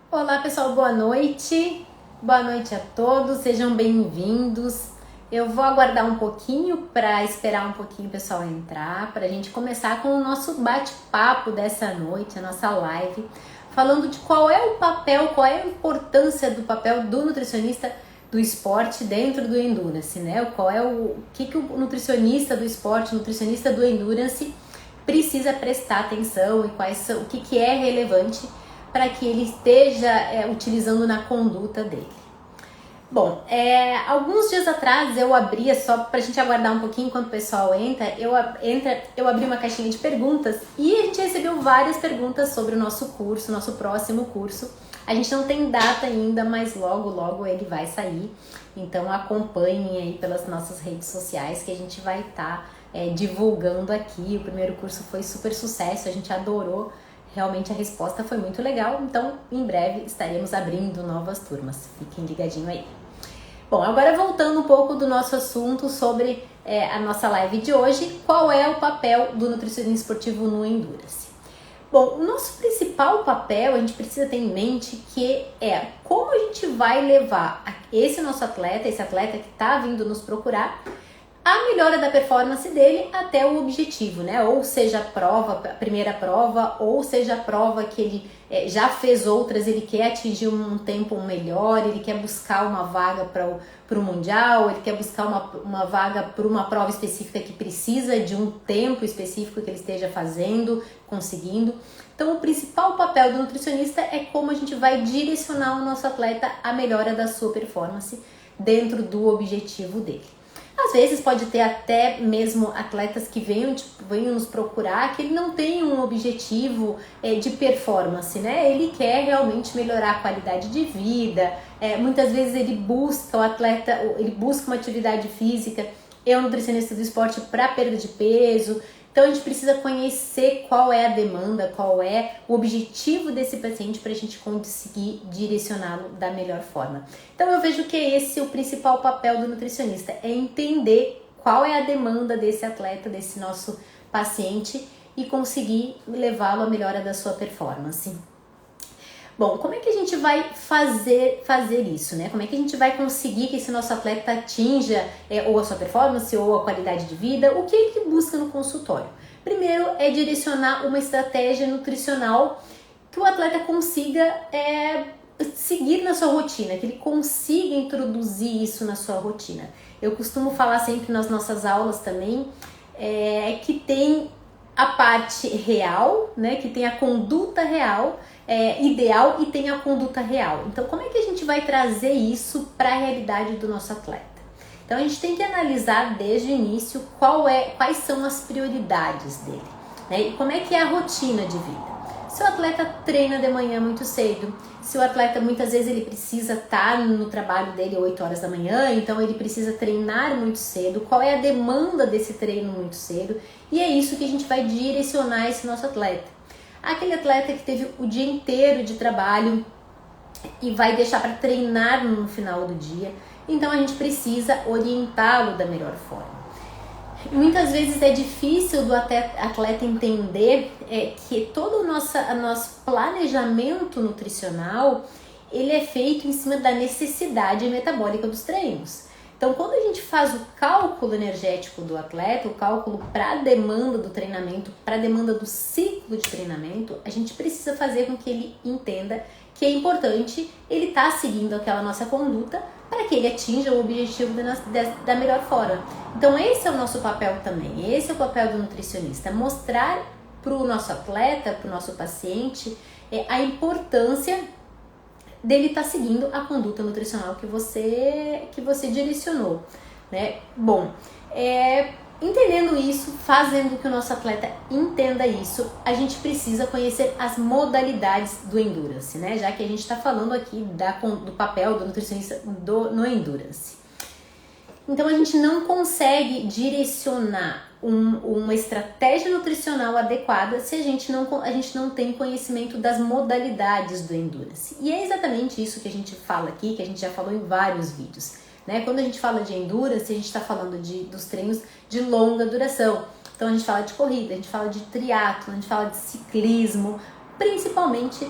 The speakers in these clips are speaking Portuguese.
Olá pessoal, boa noite. Boa noite a todos, sejam bem-vindos. Eu vou aguardar um pouquinho para esperar um pouquinho o pessoal entrar, para a gente começar com o nosso bate-papo dessa noite, a nossa live, falando de qual é o papel, qual é a importância do papel do nutricionista do esporte dentro do Endurance, né? Qual é o que o nutricionista do esporte, o nutricionista do Endurance precisa prestar atenção e o que é relevante para que ele esteja utilizando na conduta dele. Bom, alguns dias atrás eu abria, só para a gente aguardar um pouquinho enquanto o pessoal entra, eu abri uma caixinha de perguntas e a gente recebeu várias perguntas sobre o nosso curso, nosso próximo curso. A gente não tem data ainda, mas logo ele vai sair. Então acompanhem aí pelas nossas redes sociais que a gente vai estar divulgando aqui. O primeiro curso foi super sucesso, a gente adorou. Realmente a resposta foi muito legal, então em breve estaremos abrindo novas turmas. Fiquem ligadinho aí. Bom, agora voltando um pouco do nosso assunto sobre a nossa live de hoje, qual é o papel do nutricionista esportivo no Endurance? Bom, o nosso principal papel, a gente precisa ter em mente que é como a gente vai levar esse nosso atleta, esse atleta que está vindo nos procurar, a melhora da performance dele até o objetivo, né? Ou seja, a primeira prova, ou seja, a prova que ele já fez outras, ele quer atingir um tempo melhor, ele quer buscar uma vaga para o Mundial, ele quer buscar uma vaga para uma prova específica que precisa de um tempo específico que ele esteja fazendo, conseguindo. Então, o principal papel do nutricionista é como a gente vai direcionar o nosso atleta à melhora da sua performance dentro do objetivo dele. Às vezes pode ter até mesmo atletas que venham nos procurar que ele não tem um objetivo de performance, né? Ele quer realmente melhorar a qualidade de vida, muitas vezes ele busca uma atividade física, é um nutricionista do esporte para perda de peso. Então a gente precisa conhecer qual é a demanda, qual é o objetivo desse paciente para a gente conseguir direcioná-lo da melhor forma. Então eu vejo que esse é o principal papel do nutricionista, é entender qual é a demanda desse atleta, desse nosso paciente e conseguir levá-lo à melhora da sua performance. Bom, como é que a gente vai fazer isso, né? Como é que a gente vai conseguir que esse nosso atleta atinja ou a sua performance ou a qualidade de vida? O que ele busca no consultório? Primeiro é direcionar uma estratégia nutricional que o atleta consiga seguir na sua rotina, que ele consiga introduzir isso na sua rotina. Eu costumo falar sempre nas nossas aulas também que tem a parte real, né? Que tem a conduta real, ideal e tem a conduta real. Então, como é que a gente vai trazer isso para a realidade do nosso atleta? Então, a gente tem que analisar desde o início quais são as prioridades dele, né? E como é que é a rotina de vida. Se o atleta treina de manhã muito cedo, se o atleta muitas vezes ele precisa estar no trabalho dele 8 horas da manhã, então ele precisa treinar muito cedo, qual é a demanda desse treino muito cedo, e é isso que a gente vai direcionar esse nosso atleta. Aquele atleta que teve o dia inteiro de trabalho e vai deixar para treinar no final do dia, então a gente precisa orientá-lo da melhor forma. Muitas vezes é difícil do atleta entender que todo o nosso planejamento nutricional ele é feito em cima da necessidade metabólica dos treinos. Então, quando a gente faz o cálculo energético do atleta, o cálculo para a demanda do treinamento, para a demanda do ciclo de treinamento, a gente precisa fazer com que ele entenda que é importante ele estar seguindo aquela nossa conduta para que ele atinja o objetivo da melhor forma. Então esse é o nosso papel também, esse é o papel do nutricionista, mostrar para o nosso atleta, para o nosso paciente, a importância dele estar seguindo a conduta nutricional que você direcionou, né? Bom, entendendo isso, fazendo que o nosso atleta entenda isso, a gente precisa conhecer as modalidades do Endurance, né? Já que a gente está falando aqui do papel do nutricionista no Endurance. Então a gente não consegue direcionar uma estratégia nutricional adequada se a gente não tem conhecimento das modalidades do Endurance. E é exatamente isso que a gente fala aqui, que a gente já falou em vários vídeos. Né? Quando a gente fala de Endurance, a gente está falando dos treinos de longa duração. Então a gente fala de corrida, a gente fala de triatlo, a gente fala de ciclismo. principalmente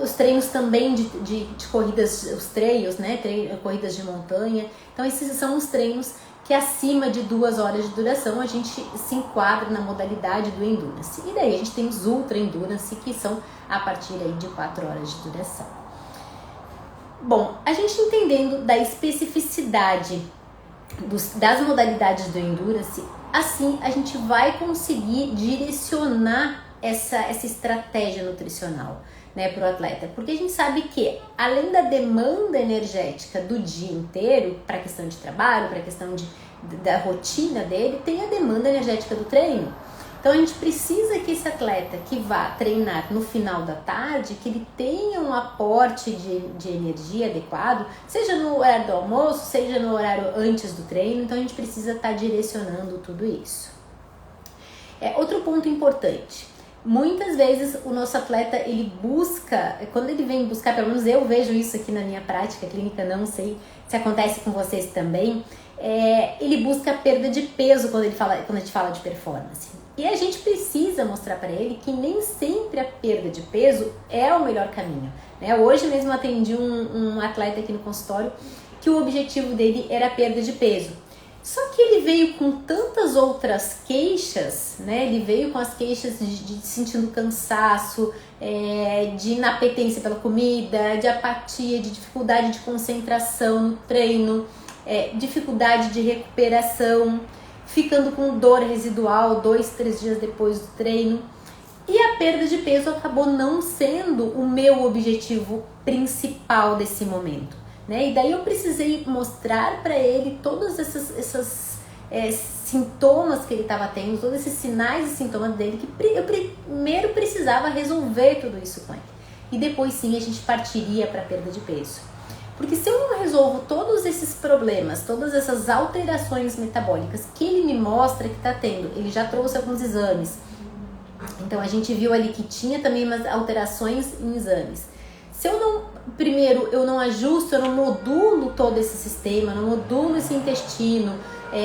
os treinos também de corridas, os trails, né, corridas de montanha. Então esses são os treinos que acima de 2 horas de duração a gente se enquadra na modalidade do Endurance. E daí a gente tem os Ultra Endurance, que são a partir aí de 4 horas de duração. Bom, a gente entendendo da especificidade das modalidades do Endurance, assim a gente vai conseguir direcionar essa estratégia nutricional, né, para o atleta, porque a gente sabe que além da demanda energética do dia inteiro, para a questão de trabalho, para a questão da rotina dele, tem a demanda energética do treino. Então a gente precisa que esse atleta que vá treinar no final da tarde, que ele tenha um aporte de energia adequado, seja no horário do almoço, seja no horário antes do treino. Então a gente precisa estar direcionando tudo isso. Outro ponto importante. Muitas vezes o nosso atleta, ele busca, quando ele vem buscar, pelo menos eu vejo isso aqui na minha prática clínica, não sei se acontece com vocês também, ele busca perda de peso quando a gente fala de performance. E a gente precisa mostrar para ele que nem sempre a perda de peso é o melhor caminho, né? Hoje mesmo eu atendi um atleta aqui no consultório que o objetivo dele era a perda de peso. Só que ele veio com tantas outras queixas, né? Ele veio com as queixas de sentindo cansaço, de inapetência pela comida, de apatia, de dificuldade de concentração no treino, dificuldade de recuperação, ficando com dor residual 2, 3 dias depois do treino. E a perda de peso acabou não sendo o meu objetivo principal desse momento, né? E daí eu precisei mostrar para ele todos esses sintomas que ele estava tendo, todos esses sinais e sintomas dele, que eu primeiro precisava resolver tudo isso com ele. E depois sim a gente partiria para a perda de peso. Porque se eu não resolvo todos esses problemas, todas essas alterações metabólicas que ele me mostra que está tendo, ele já trouxe alguns exames. Então a gente viu ali que tinha também umas alterações em exames. Se eu não ajusto, eu não modulo todo esse sistema, não modulo esse intestino,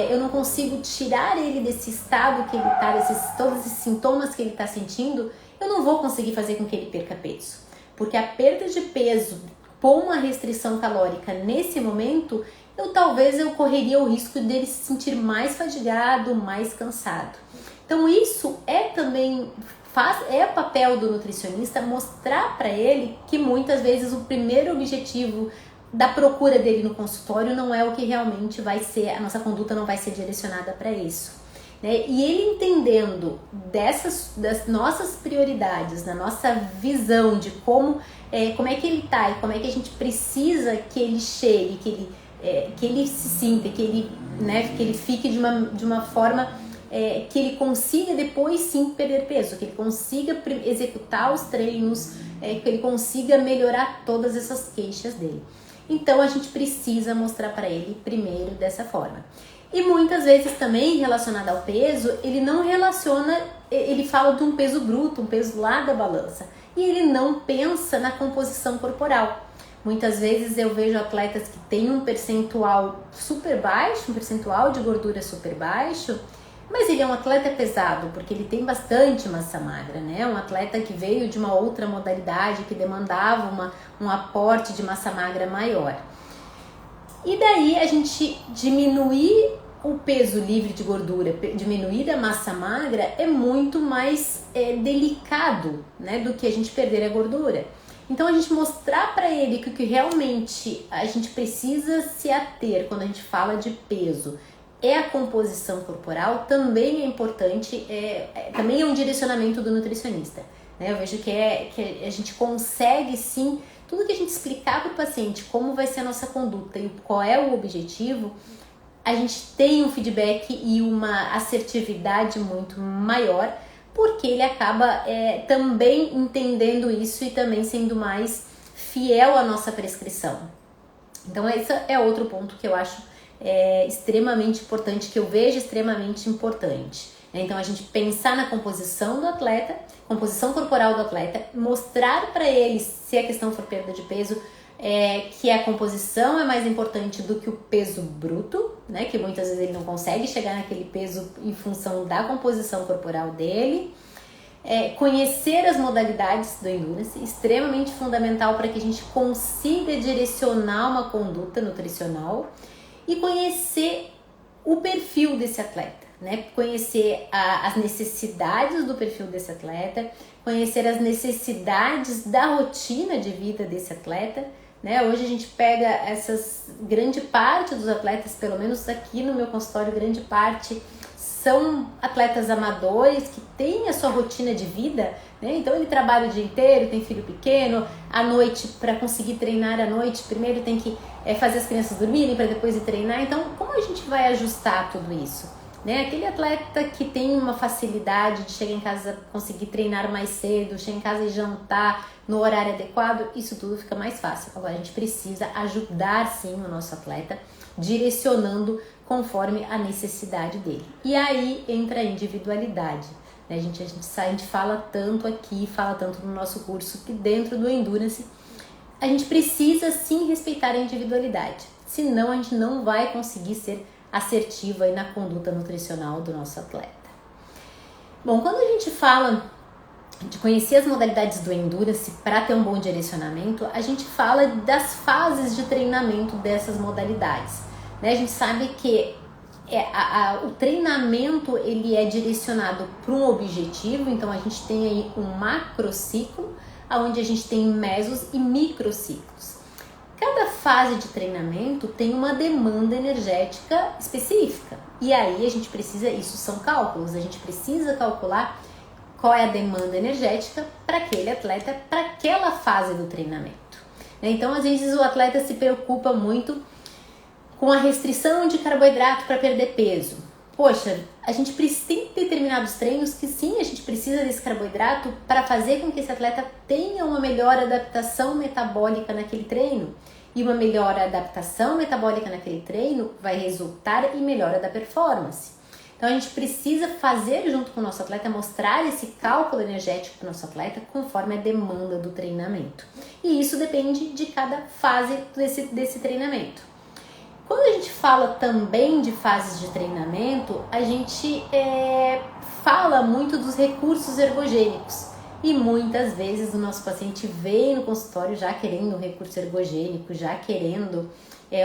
eu não consigo tirar ele desse estado que ele está, todos esses sintomas que ele está sentindo, eu não vou conseguir fazer com que ele perca peso. Porque a perda de peso com uma restrição calórica nesse momento, talvez eu correria o risco dele se sentir mais fadigado, mais cansado. Então isso também o papel do nutricionista mostrar para ele que muitas vezes o primeiro objetivo da procura dele no consultório não é o que realmente vai ser, a nossa conduta não vai ser direcionada para isso, né? E ele entendendo das nossas prioridades, da nossa visão de como é que ele tá e como é que a gente precisa que ele chegue, que ele se sinta, que ele fique de uma forma que ele consiga depois sim perder peso, que ele consiga executar os treinos, que ele consiga melhorar todas essas queixas dele. Então a gente precisa mostrar para ele primeiro dessa forma. E muitas vezes também relacionado ao peso, ele não relaciona, ele fala de um peso bruto, um peso lá da balança, e ele não pensa na composição corporal. Muitas vezes eu vejo atletas que têm um percentual super baixo, um percentual de gordura super baixo, mas ele é um atleta pesado, porque ele tem bastante massa magra, né? Um atleta que veio de uma outra modalidade, que demandava um aporte de massa magra maior. E daí a gente diminuir o peso livre de gordura, diminuir a massa magra é muito mais delicado, né, do que a gente perder a gordura. Então a gente mostrar para ele que o que realmente a gente precisa se ater quando a gente fala de peso é a composição corporal, também é importante, também é um direcionamento do nutricionista, né? Eu vejo que a gente consegue sim, tudo que a gente explicar para o paciente como vai ser a nossa conduta e qual é o objetivo, a gente tem um feedback e uma assertividade muito maior, porque ele acaba também entendendo isso e também sendo mais fiel à nossa prescrição. Então esse é outro ponto que eu acho extremamente importante, que eu vejo extremamente importante. Então a gente pensar na composição do atleta, composição corporal do atleta, mostrar para ele, se a questão for perda de peso, que a composição é mais importante do que o peso bruto, né? Que muitas vezes ele não consegue chegar naquele peso em função da composição corporal dele. conhecer as modalidades do Endurance, extremamente fundamental para que a gente consiga direcionar uma conduta nutricional e conhecer o perfil desse atleta, né? Conhecer as necessidades do perfil desse atleta, conhecer as necessidades da rotina de vida desse atleta, né? Hoje a gente pega grande parte dos atletas, pelo menos aqui no meu consultório, grande parte são atletas amadores que têm a sua rotina de vida, né? Então ele trabalha o dia inteiro, tem filho pequeno, à noite, para conseguir treinar à noite, primeiro tem que fazer as crianças dormirem para depois ir treinar. Então, como a gente vai ajustar tudo isso? Né? Aquele atleta que tem uma facilidade de chegar em casa, conseguir treinar mais cedo, chegar em casa e jantar no horário adequado, isso tudo fica mais fácil. Agora a gente precisa ajudar sim o nosso atleta, direcionando conforme a necessidade dele. E aí entra a individualidade. Né? A gente fala tanto aqui, fala tanto no nosso curso, que dentro do Endurance a gente precisa sim respeitar a individualidade. Senão a gente não vai conseguir ser assertiva aí na conduta nutricional do nosso atleta. Bom, quando a gente fala de conhecer as modalidades do Endurance para ter um bom direcionamento, a gente fala das fases de treinamento dessas modalidades. Né? A gente sabe que o treinamento ele é direcionado para um objetivo, então a gente tem aí um macrociclo, onde a gente tem mesos e microciclos. Cada fase de treinamento tem uma demanda energética específica. E aí a gente precisa, isso são cálculos, a gente precisa calcular qual é a demanda energética para aquele atleta, para aquela fase do treinamento. Então, às vezes o atleta se preocupa muito com a restrição de carboidrato para perder peso. Poxa, a gente tem determinados treinos que sim, a gente precisa desse carboidrato para fazer com que esse atleta tenha uma melhor adaptação metabólica naquele treino. E uma melhor adaptação metabólica naquele treino vai resultar em melhora da performance. Então a gente precisa fazer junto com o nosso atleta, mostrar esse cálculo energético para o nosso atleta conforme a demanda do treinamento. E isso depende de cada fase desse treinamento. Quando a gente fala também de fases de treinamento, a gente fala muito dos recursos ergogênicos. E muitas vezes o nosso paciente vem no consultório já querendo um recurso ergogênico, já querendo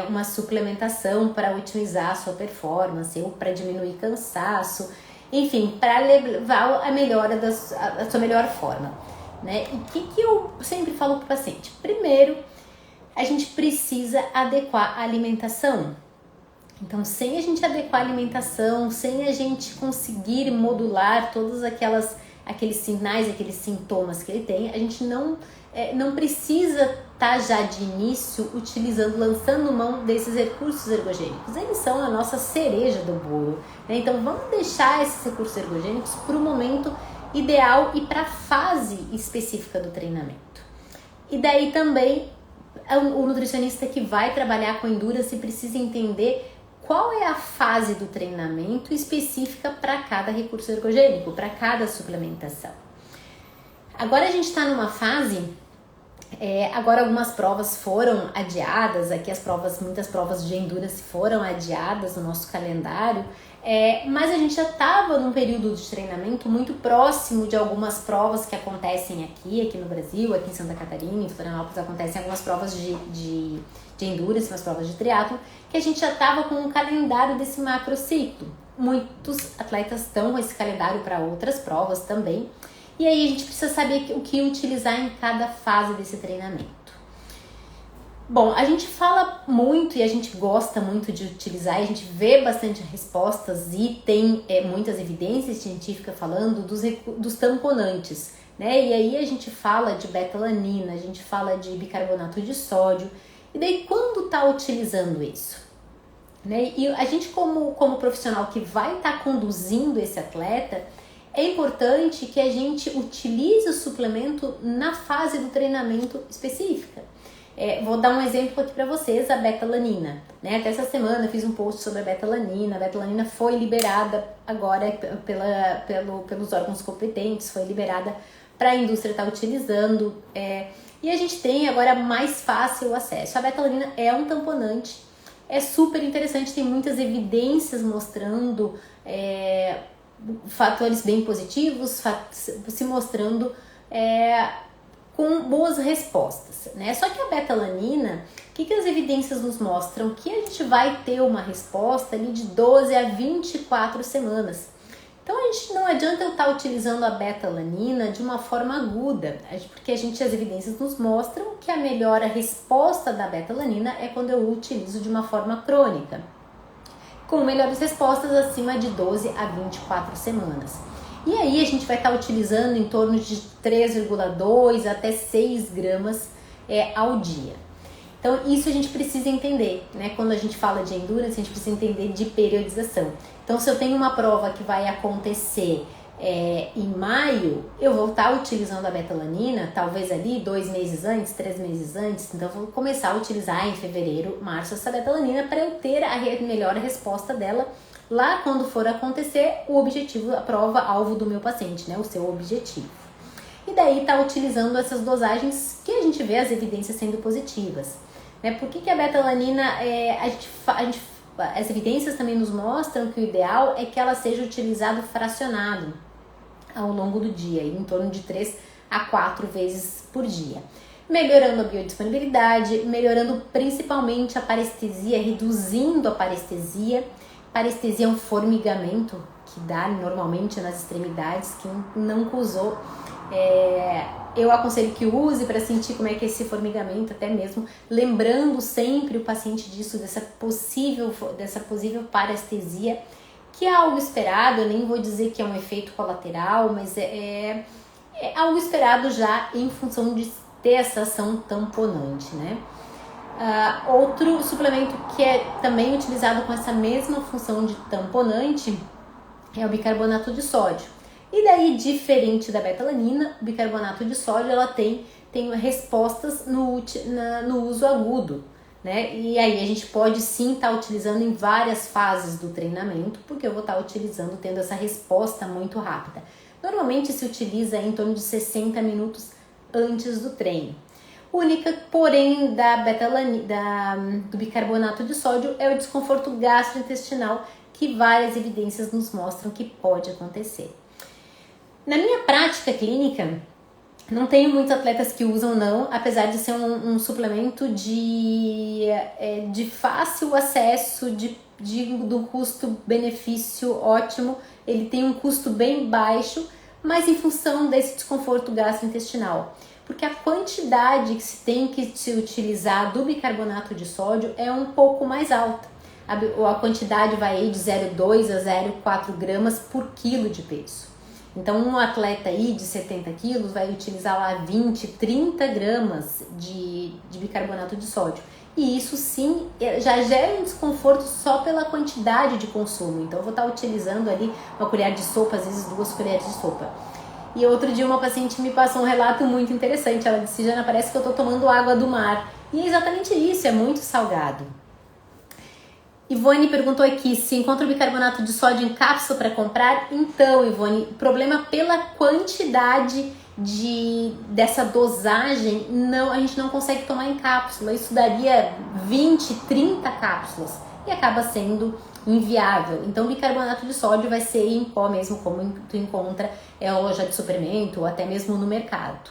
uma suplementação para otimizar a sua performance ou para diminuir cansaço, enfim, para levar a melhora da sua melhor forma. Né? E o que eu sempre falo para o paciente? Primeiro, a gente precisa adequar a alimentação. Então, sem a gente adequar a alimentação, sem a gente conseguir modular todos aqueles sinais, aqueles sintomas que ele tem, a gente não precisa estar já de início lançando mão desses recursos ergogênicos. Eles são a nossa cereja do bolo. Né? Então, vamos deixar esses recursos ergogênicos para o momento ideal e para a fase específica do treinamento. E daí também, o nutricionista que vai trabalhar com Endurance precisa entender qual é a fase do treinamento específica para cada recurso ergogênico, para cada suplementação. Agora a gente está numa fase, agora algumas provas foram adiadas, aqui muitas provas de Endurance foram adiadas no nosso calendário, mas a gente já estava num período de treinamento muito próximo de algumas provas que acontecem aqui no Brasil, aqui em Santa Catarina, em Florianópolis acontecem algumas provas de Endurance, umas provas de triatlo, que a gente já estava com um calendário desse macrociclo. Muitos atletas estão com esse calendário para outras provas também, e aí a gente precisa saber o que utilizar em cada fase desse treinamento. Bom, a gente fala muito e a gente gosta muito de utilizar, a gente vê bastante respostas e tem muitas evidências científicas falando dos tamponantes, né? E aí a gente fala de betalanina, a gente fala de bicarbonato de sódio, e daí quando está utilizando isso? Né? E a gente como profissional que vai estar conduzindo esse atleta, é importante que a gente utilize o suplemento na fase do treinamento específica. Vou dar um exemplo aqui para vocês, a betalanina. Né? Até essa semana eu fiz um post sobre a betalanina. A betalanina foi liberada agora pelos órgãos competentes, foi liberada para a indústria estar utilizando. E a gente tem agora mais fácil acesso. A betalanina é um tamponante, é super interessante, tem muitas evidências mostrando fatores bem positivos, se mostrando com boas respostas, né? Só que a beta-alanina, o que as evidências nos mostram? Que a gente vai ter uma resposta ali de 12 a 24 semanas. Então, não adianta eu estar utilizando a beta-alanina de uma forma aguda, porque as evidências nos mostram que a melhor resposta da beta-alanina é quando eu utilizo de uma forma crônica, com melhores respostas acima de 12 a 24 semanas. E aí a gente vai estar utilizando em torno de 3,2 até 6 gramas ao dia. Então, isso a gente precisa entender, né? Quando a gente fala de endurance, a gente precisa entender de periodização. Então, se eu tenho uma prova que vai acontecer em maio, eu vou estar utilizando a beta-alanina, talvez ali 2 meses antes, 3 meses antes. Então, eu vou começar a utilizar em fevereiro, março, essa beta-alanina para eu ter a melhor resposta dela lá quando for acontecer o objetivo, a prova alvo do meu paciente, né? O seu objetivo. E daí tá utilizando essas dosagens que a gente vê as evidências sendo positivas. Né? Por que a beta-alanina, as evidências também nos mostram que o ideal é que ela seja utilizada fracionado ao longo do dia, em torno de 3 a 4 vezes por dia. Melhorando a biodisponibilidade, melhorando principalmente a parestesia, reduzindo a parestesia. Parestesia é um formigamento que dá normalmente nas extremidades, quem não usou, eu aconselho que use para sentir como é que é esse formigamento, até mesmo lembrando sempre o paciente disso, dessa possível parestesia, que é algo esperado. Eu nem vou dizer que é um efeito colateral, mas é algo esperado já em função de ter essa ação tamponante, né? Outro suplemento que é também utilizado com essa mesma função de tamponante é o bicarbonato de sódio. E daí, diferente da beta-alanina, o bicarbonato de sódio ela tem respostas no uso agudo, né? E aí a gente pode sim estar utilizando em várias fases do treinamento, porque eu vou estar utilizando, tendo essa resposta muito rápida. Normalmente se utiliza em torno de 60 minutos antes do treino. Única, porém, do bicarbonato de sódio é o desconforto gastrointestinal, que várias evidências nos mostram que pode acontecer. Na minha prática clínica, não tenho muitos atletas que usam não, apesar de ser um suplemento de fácil acesso, do custo-benefício ótimo. Ele tem um custo bem baixo, mas em função desse desconforto gastrointestinal. Porque a quantidade que se tem que se utilizar do bicarbonato de sódio é um pouco mais alta. A quantidade vai aí de 0,2 a 0,4 gramas por quilo de peso. Então, um atleta aí de 70 quilos vai utilizar lá 20, 30 gramas de bicarbonato de sódio. E isso sim já gera um desconforto só pela quantidade de consumo. Então, eu vou estar utilizando ali uma colher de sopa, às vezes 2 colheres de sopa. E outro dia uma paciente me passou um relato muito interessante. Ela disse: Jana, parece que eu estou tomando água do mar. E é exatamente isso, é muito salgado. Ivone perguntou aqui se encontra o bicarbonato de sódio em cápsula para comprar. Então, Ivone, o problema pela quantidade dessa dosagem, a gente não consegue tomar em cápsula. Isso daria 20, 30 cápsulas e acaba sendo inviável. Então, o bicarbonato de sódio vai ser em pó mesmo, como tu encontra em loja de suplemento ou até mesmo no mercado.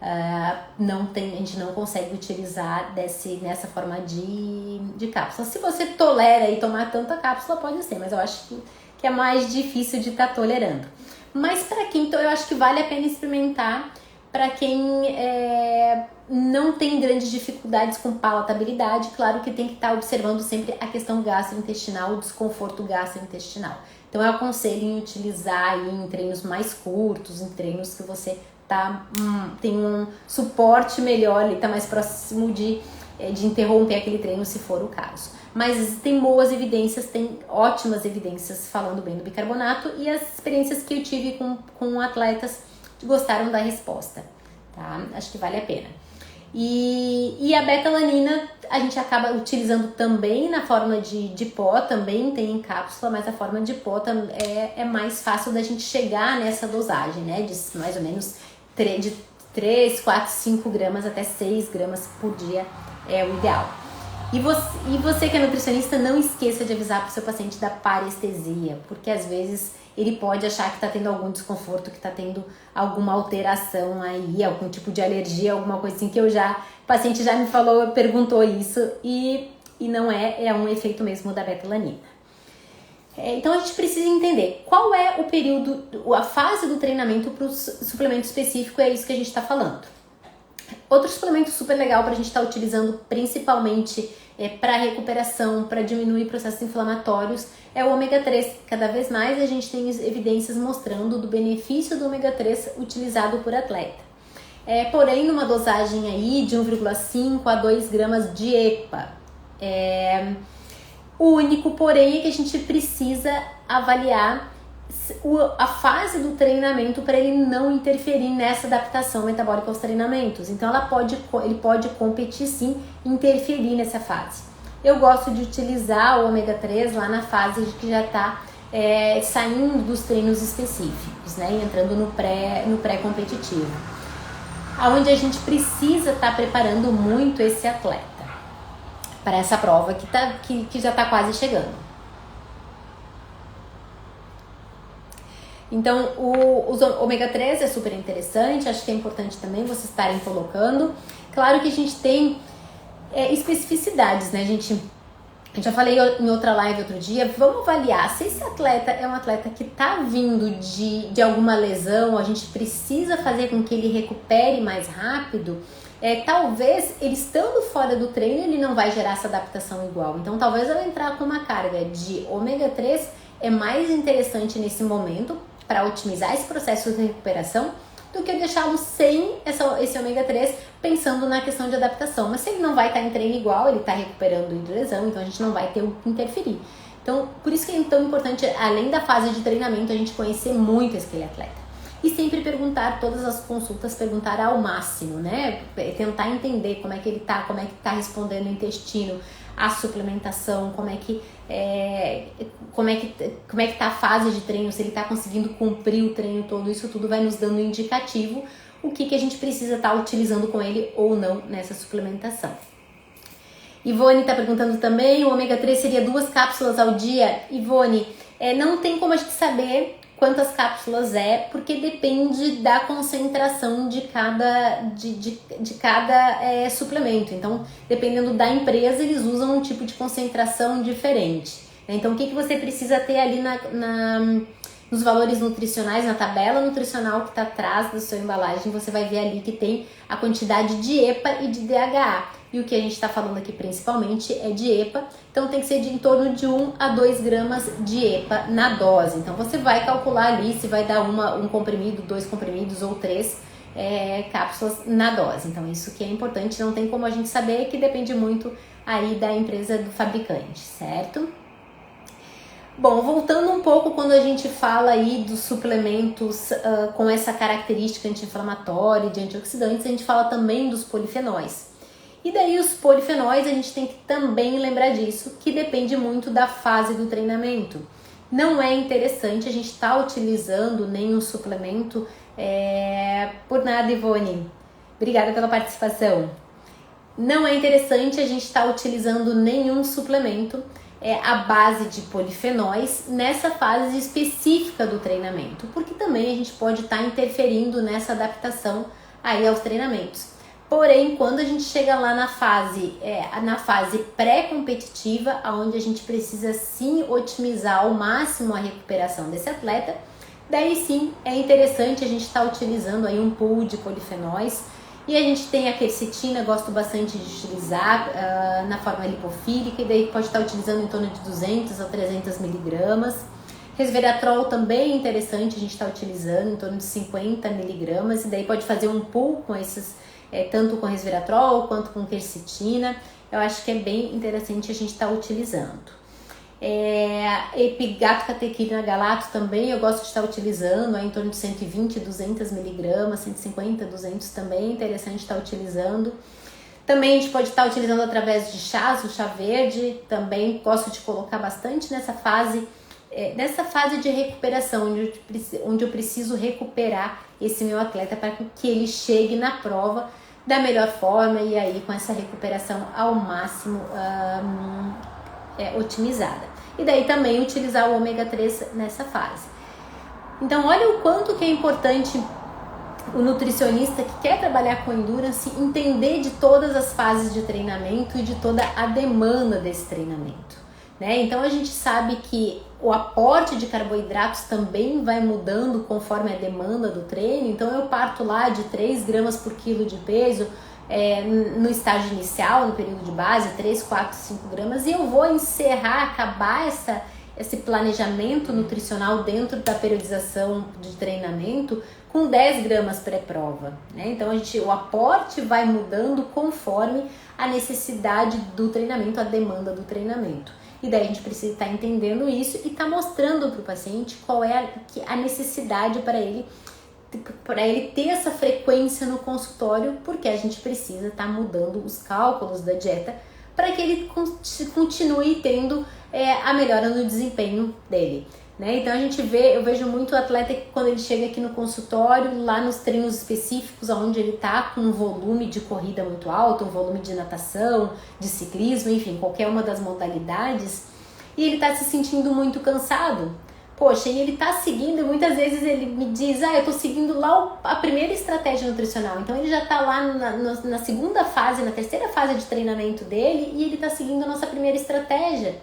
A gente não consegue utilizar nessa forma de cápsula. Se você tolera e tomar tanta cápsula, pode ser, mas eu acho que é mais difícil de estar tolerando. Mas para quem, então, eu acho que vale a pena experimentar para quem não tem grandes dificuldades com palatabilidade. Claro que tem que estar observando sempre a questão gastrointestinal, o desconforto gastrointestinal. Então eu aconselho em utilizar aí em treinos mais curtos, em treinos que você tem um suporte melhor, ele está mais próximo de interromper aquele treino se for o caso. Mas tem boas evidências, tem ótimas evidências falando bem do bicarbonato, e as experiências que eu tive com atletas gostaram da resposta, tá? Acho que vale a pena. E a beta-alanina a gente acaba utilizando também na forma de pó, também tem em cápsula, mas a forma de pó é mais fácil da gente chegar nessa dosagem, né? De mais ou menos de 3, 4, 5 gramas até 6 gramas por dia é o ideal. E você que é nutricionista, não esqueça de avisar para o seu paciente da parestesia, porque às vezes ele pode achar que está tendo algum desconforto, que está tendo alguma alteração aí, algum tipo de alergia, alguma coisa assim que o paciente já me falou, perguntou isso e não é um efeito mesmo da betalanina. Então a gente precisa entender qual é o período, a fase do treinamento para o suplemento específico, é isso que a gente está falando. Outro suplemento super legal para a gente estar utilizando, principalmente para recuperação, para diminuir processos inflamatórios, é o ômega 3. Cada vez mais a gente tem evidências mostrando do benefício do ômega 3 utilizado por atleta. Porém, numa dosagem aí de 1,5 a 2 gramas de EPA. O único porém é que a gente precisa avaliar a fase do treinamento para ele não interferir nessa adaptação metabólica aos treinamentos. Então ele pode competir sim, interferir nessa fase. Eu gosto de utilizar o ômega 3 lá na fase de que já está saindo dos treinos específicos, né? Entrando no pré-competitivo. Onde a gente precisa estar preparando muito esse atleta para essa prova que já está quase chegando. Então, o ômega 3 é super interessante, acho que é importante também vocês estarem colocando. Claro que a gente tem especificidades, né? Eu já falei em outra live outro dia, vamos avaliar se esse atleta é um atleta que está vindo de alguma lesão, a gente precisa fazer com que ele recupere mais rápido. Talvez ele estando fora do treino, ele não vai gerar essa adaptação igual. Então, talvez eu entrar com uma carga de ômega 3 é mais interessante nesse momento para otimizar esse processo de recuperação do que eu deixá-lo sem esse ômega 3 pensando na questão de adaptação. Mas se ele não vai estar em treino igual, ele está recuperando de lesão, então a gente não vai ter o que interferir. Então, por isso que é tão importante, além da fase de treinamento, a gente conhecer muito aquele atleta. E sempre perguntar, todas as consultas, perguntar ao máximo, né? Tentar entender como é que ele tá, como é que tá respondendo o intestino, a suplementação, como é que tá a fase de treino, se ele tá conseguindo cumprir o treino todo, isso tudo vai nos dando um indicativo o que a gente precisa estar utilizando com ele ou não nessa suplementação. Ivone tá perguntando também, o ômega 3 seria 2 cápsulas ao dia? Ivone, não tem como a gente saber quantas cápsulas porque depende da concentração de cada suplemento. Então, dependendo da empresa, eles usam um tipo de concentração diferente. Então, o que você precisa ter ali nos valores nutricionais, na tabela nutricional que está atrás da sua embalagem, você vai ver ali que tem a quantidade de EPA e de DHA. E o que a gente está falando aqui principalmente é de EPA, então tem que ser de em torno de 1 a 2 gramas de EPA na dose. Então você vai calcular ali se vai dar um comprimido, 2 comprimidos ou 3 cápsulas na dose. Então isso que é importante, não tem como a gente saber, que depende muito aí da empresa do fabricante, certo? Bom, voltando um pouco quando a gente fala aí dos suplementos com essa característica anti-inflamatória e de antioxidantes, a gente fala também dos polifenóis. E daí os polifenóis, a gente tem que também lembrar disso, que depende muito da fase do treinamento. Não é interessante a gente estar utilizando nenhum suplemento por nada, Ivone. Obrigada pela participação. Não é interessante a gente estar utilizando nenhum suplemento à base de polifenóis nessa fase específica do treinamento, porque também a gente pode estar interferindo nessa adaptação aí aos treinamentos. Porém, quando a gente chega lá na fase pré-competitiva, onde a gente precisa sim otimizar ao máximo a recuperação desse atleta, daí sim é interessante a gente estar utilizando aí um pool de polifenóis. E a gente tem a quercetina, gosto bastante de utilizar na forma lipofílica, e daí pode estar utilizando em torno de 200 a 300 miligramas. Resveratrol também é interessante a gente estar utilizando em torno de 50 miligramas, e daí pode fazer um pool com esses, tanto com resveratrol quanto com quercetina. Eu acho que é bem interessante a gente estar utilizando. Epigato, catequina, galato também eu gosto de estar utilizando em torno de 120, 200 miligramas, 150, 200 também é interessante estar utilizando. Também a gente pode estar utilizando através de chás, o chá verde também gosto de colocar bastante nessa fase de recuperação, onde eu preciso recuperar esse meu atleta para que ele chegue na prova da melhor forma e aí com essa recuperação ao máximo otimizada. E daí também utilizar o ômega 3 nessa fase. Então olha o quanto que é importante o nutricionista que quer trabalhar com endurance entender de todas as fases de treinamento e de toda a demanda desse treinamento, né? Então a gente sabe que o aporte de carboidratos também vai mudando conforme a demanda do treino. Então eu parto lá de 3 gramas por quilo de peso no estágio inicial, no período de base, 3, 4, 5 gramas, e eu vou acabar esse planejamento nutricional dentro da periodização de treinamento com 10 gramas pré-prova, né? Então o aporte vai mudando conforme a necessidade do treinamento, a demanda do treinamento. E daí a gente precisa estar entendendo isso e estar mostrando para o paciente qual é a necessidade para ele ter essa frequência no consultório, porque a gente precisa estar mudando os cálculos da dieta para que ele continue tendo a melhora no desempenho dele, né? Então eu vejo muito o atleta que quando ele chega aqui no consultório, lá nos treinos específicos, onde ele está com um volume de corrida muito alto, um volume de natação, de ciclismo, enfim, qualquer uma das modalidades, e ele está se sentindo muito cansado. Poxa, e ele tá seguindo, muitas vezes ele me diz, eu tô seguindo lá a primeira estratégia nutricional. Então ele já tá lá na segunda fase, na terceira fase de treinamento dele, e ele tá seguindo a nossa primeira estratégia.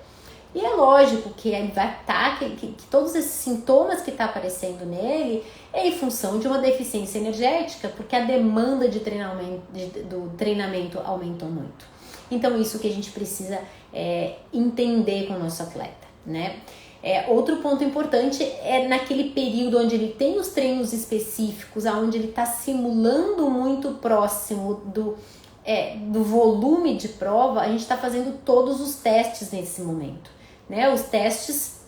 E é lógico que ele vai estar, que todos esses sintomas que tá aparecendo nele é em função de uma deficiência energética, porque a demanda de do treinamento aumentou muito. Então isso que a gente precisa entender com o nosso atleta, né? Outro ponto importante é naquele período onde ele tem os treinos específicos, onde ele está simulando muito próximo do volume de prova, a gente está fazendo todos os testes nesse momento, né? Os testes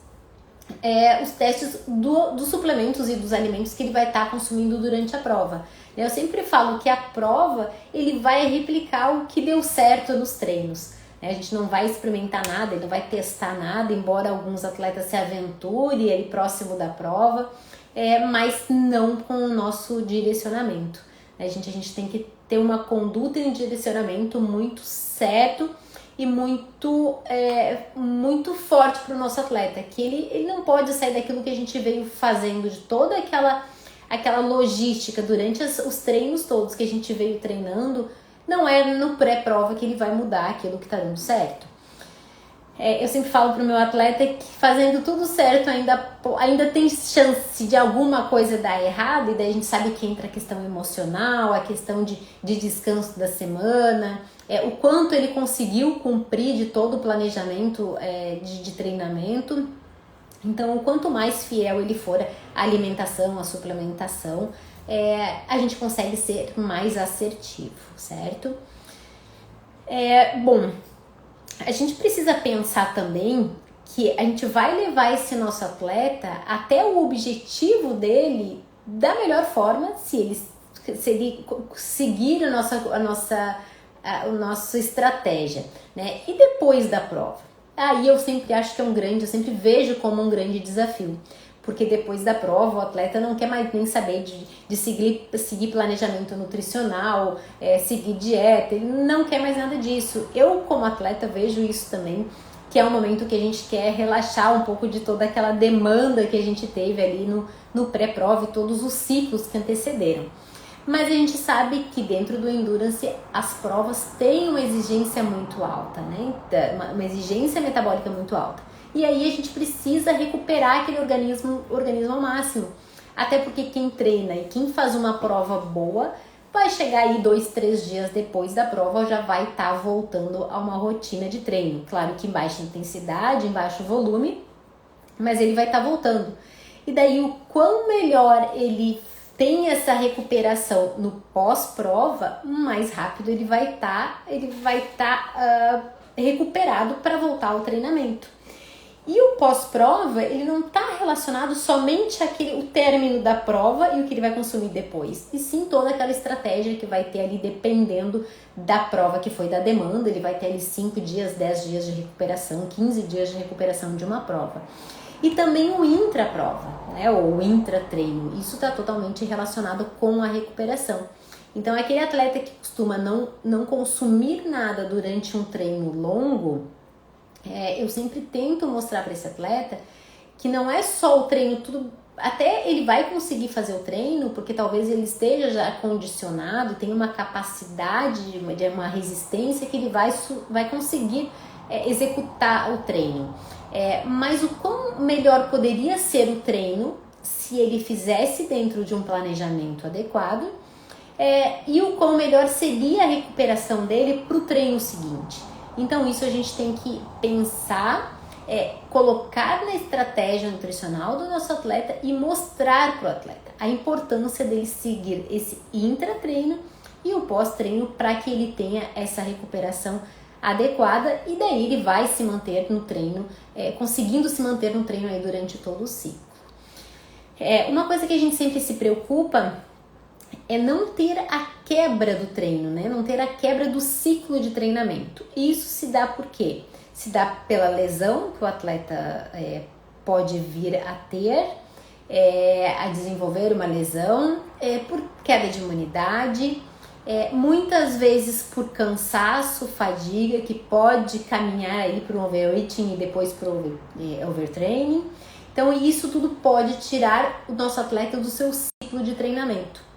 dos suplementos e dos alimentos que ele vai estar consumindo durante a prova. Eu sempre falo que a prova ele vai replicar o que deu certo nos treinos. A gente não vai experimentar nada, ele não vai testar nada, embora alguns atletas se aventurem ali próximo da prova, mas não com o nosso direcionamento. A gente tem que ter uma conduta e um direcionamento muito certo e muito forte para o nosso atleta, que ele não pode sair daquilo que a gente veio fazendo, de toda aquela logística durante os treinos todos que a gente veio treinando. Não é no pré-prova que ele vai mudar aquilo que está dando certo. Eu sempre falo para o meu atleta que fazendo tudo certo ainda tem chance de alguma coisa dar errado, e daí a gente sabe que entra a questão emocional, a questão de descanso da semana, o quanto ele conseguiu cumprir de todo o planejamento de treinamento. Então, quanto mais fiel ele for à alimentação, à suplementação, a gente consegue ser mais assertivo, certo? Bom, a gente precisa pensar também que a gente vai levar esse nosso atleta até o objetivo dele da melhor forma se ele seguir a nossa estratégia, né? E depois da prova? Aí eu sempre acho que eu sempre vejo como um grande desafio. Porque depois da prova o atleta não quer mais nem saber de seguir planejamento nutricional, seguir dieta, ele não quer mais nada disso. Eu, como atleta, vejo isso também, que é um momento que a gente quer relaxar um pouco de toda aquela demanda que a gente teve ali no pré-prova e todos os ciclos que antecederam. Mas a gente sabe que dentro do Endurance as provas têm uma exigência muito alta, né? Uma exigência metabólica muito alta. E aí a gente precisa recuperar aquele organismo ao máximo. Até porque quem treina e quem faz uma prova boa vai chegar aí 2, 3 dias depois da prova, já vai estar voltando a uma rotina de treino. Claro que em baixa intensidade, em baixo volume, mas ele vai estar voltando. E daí o quão melhor ele tem essa recuperação no pós-prova, mais rápido ele vai estar recuperado para voltar ao treinamento. E o pós-prova, ele não está relacionado somente o término da prova e o que ele vai consumir depois, e sim toda aquela estratégia que vai ter ali dependendo da prova que foi da demanda. Ele vai ter ali 5 dias, 10 dias de recuperação, 15 dias de recuperação de uma prova. E também o intra-prova, né, ou o intra-treino, isso está totalmente relacionado com a recuperação. Então, aquele atleta que costuma não consumir nada durante um treino longo, eu sempre tento mostrar para esse atleta que não é só o treino, tudo, até ele vai conseguir fazer o treino, porque talvez ele esteja já condicionado, tem uma capacidade, de uma resistência que ele vai conseguir executar o treino. Mas o quão melhor poderia ser o treino se ele fizesse dentro de um planejamento adequado, e o quão melhor seria a recuperação dele para o treino seguinte. Então isso a gente tem que pensar, colocar na estratégia nutricional do nosso atleta e mostrar para o atleta a importância dele seguir esse intratreino e o pós-treino para que ele tenha essa recuperação adequada, e daí ele vai se manter no treino, conseguindo se manter no treino aí durante todo o ciclo. Uma coisa que a gente sempre se preocupa é não ter a quebra do treino, né? Não ter a quebra do ciclo de treinamento. E isso se dá por quê? Se dá pela lesão que o atleta pode vir a ter, a desenvolver uma lesão, por queda de imunidade, muitas vezes por cansaço, fadiga, que pode caminhar aí para o overeating e depois para o overtraining. Então isso tudo pode tirar o nosso atleta do seu ciclo de treinamento.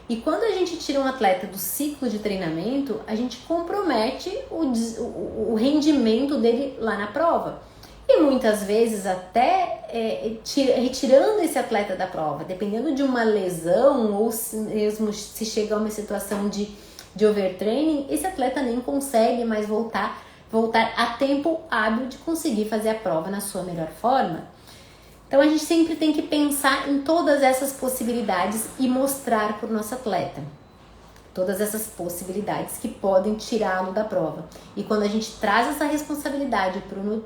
E quando a gente tira um atleta do ciclo de treinamento, a gente compromete o rendimento dele lá na prova. E muitas vezes até retirando esse atleta da prova, dependendo de uma lesão ou mesmo se chega a uma situação de overtraining, esse atleta nem consegue mais voltar a tempo hábil de conseguir fazer a prova na sua melhor forma. Então a gente sempre tem que pensar em todas essas possibilidades e mostrar para o nosso atleta todas essas possibilidades que podem tirá-lo da prova. E quando a gente traz essa responsabilidade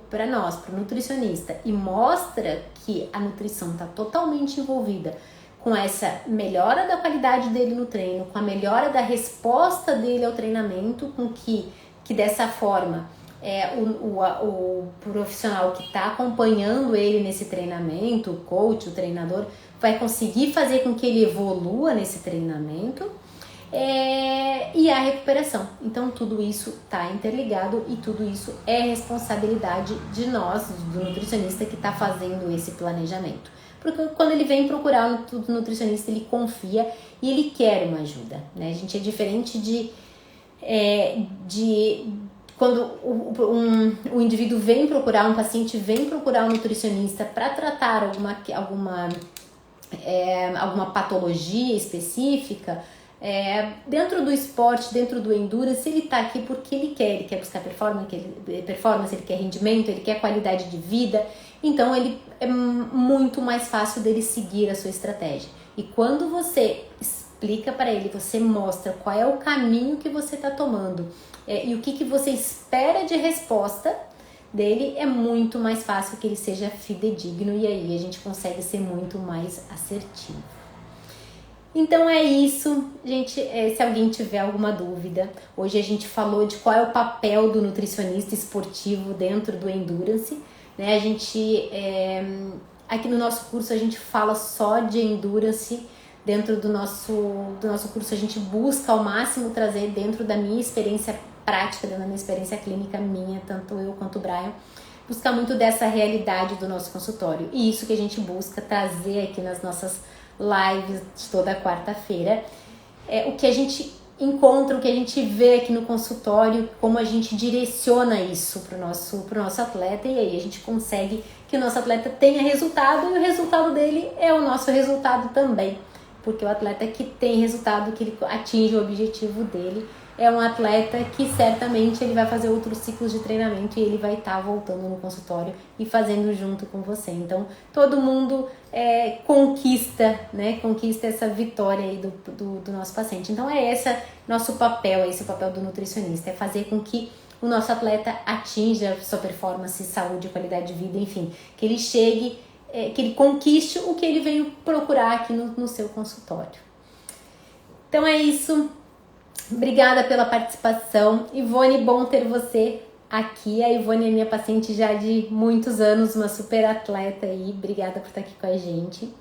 para nós, para o nutricionista, e mostra que a nutrição está totalmente envolvida com essa melhora da qualidade dele no treino, com a melhora da resposta dele ao treinamento, com que dessa forma o profissional que está acompanhando ele nesse treinamento, o coach, o treinador, vai conseguir fazer com que ele evolua nesse treinamento, e a recuperação. Então tudo isso está interligado e tudo isso é responsabilidade de nós, do nutricionista que está fazendo esse planejamento. Porque quando ele vem procurar o nutricionista, ele confia e ele quer uma ajuda, né? A gente é diferente de quando o indivíduo vem procurar, um paciente vem procurar um nutricionista para tratar alguma patologia específica, dentro do esporte, dentro do endurance, ele está aqui porque ele quer buscar performance, ele quer rendimento, ele quer qualidade de vida. Então ele é muito mais fácil dele seguir a sua estratégia. E quando você explica para ele, você mostra qual é o caminho que você está tomando, e o que você espera de resposta dele, é muito mais fácil que ele seja fidedigno, e aí a gente consegue ser muito mais assertivo. Então é isso, gente. Se alguém tiver alguma dúvida, hoje a gente falou de qual é o papel do nutricionista esportivo dentro do endurance, né? A gente, aqui no nosso curso, a gente fala só de endurance. Dentro do nosso curso, a gente busca ao máximo trazer dentro da minha experiência prática, da minha experiência clínica minha, tanto eu quanto o Brian, buscar muito dessa realidade do nosso consultório. E isso que a gente busca trazer aqui nas nossas lives de toda quarta-feira, o que a gente encontra, o que a gente vê aqui no consultório, como a gente direciona isso pro nosso atleta, e aí a gente consegue que o nosso atleta tenha resultado, e o resultado dele é o nosso resultado também, porque o atleta que tem resultado, que ele atinge o objetivo dele, é um atleta que certamente ele vai fazer outros ciclos de treinamento e ele vai estar voltando no consultório e fazendo junto com você. Então, todo mundo conquista, né? Conquista essa vitória aí do nosso paciente. Então, esse nosso papel, esse é o papel do nutricionista, é fazer com que o nosso atleta atinja sua performance, saúde, qualidade de vida, enfim, que ele chegue, que ele conquiste o que ele veio procurar aqui no seu consultório. Então é isso. Obrigada pela participação. Ivone, bom ter você aqui. A Ivone é minha paciente já de muitos anos, uma super atleta aí. Obrigada por estar aqui com a gente.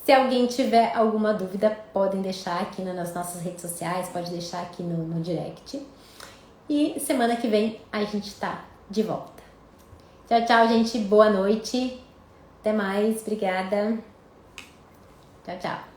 Se alguém tiver alguma dúvida, podem deixar aqui nas nossas redes sociais, pode deixar aqui no direct. E semana que vem a gente tá de volta. Tchau, tchau, gente. Boa noite. Até mais. Obrigada. Tchau, tchau.